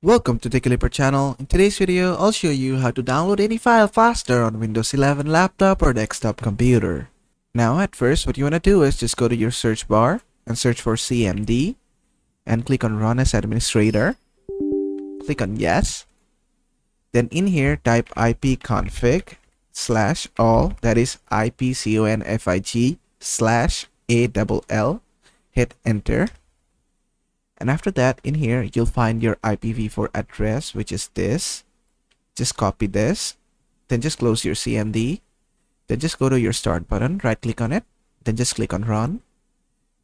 Welcome to the Clipper channel. In today's video, I'll show you how to download any file faster on Windows 11 laptop or desktop computer. Now at first, what you want to do is just go to your search bar and search for CMD and click on Run as Administrator. Click on Yes. Then in here, type ipconfig/all, that is ipconfig/all. Hit Enter. And after that, in here, you'll find your IPv4 address, which is this. Just copy this. Then just close your CMD. Then just go to your Start button, right click on it. Then just click on Run.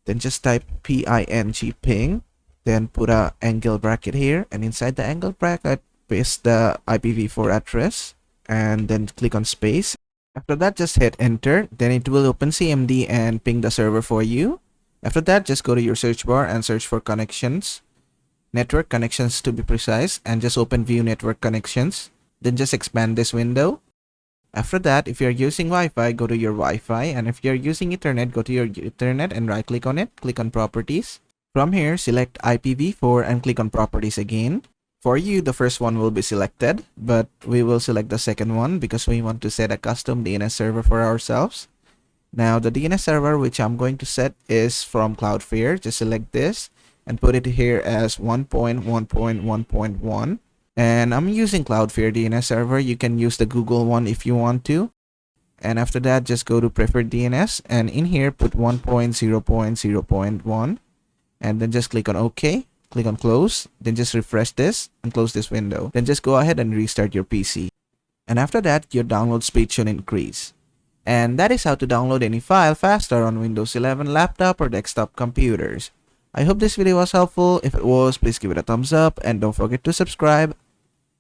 Then just type ping. Then put a angle bracket here. And inside the angle bracket, paste the IPv4 address. And then click on space. After that, just hit Enter. Then it will open CMD and ping the server for you. After that, just go to your search bar and search for connections, network connections to be precise, and just open view network connections. Then just expand this window. After that, if you're using Wi-Fi, go to your Wi-Fi, and if you're using Ethernet, go to your Ethernet and right click on it, click on Properties. From here, select IPv4 and click on Properties again. For you, the first one will be selected, but we will select the second one because we want to set a custom DNS server for ourselves. Now the DNS server which I'm going to set is from Cloudflare. Just select this and put it here as 1.1.1.1. And I'm using Cloudflare DNS server. You can use the Google one if you want to. And after that, just go to preferred DNS and in here put 1.0.0.1 and then just click on OK. Click on close. Then just refresh this and close this window. Then just go ahead and restart your PC. And after that, your download speed should increase. And that is how to download any file faster on Windows 11 laptop or desktop computers. I hope this video was helpful. If it was, please give it a thumbs up and don't forget to subscribe.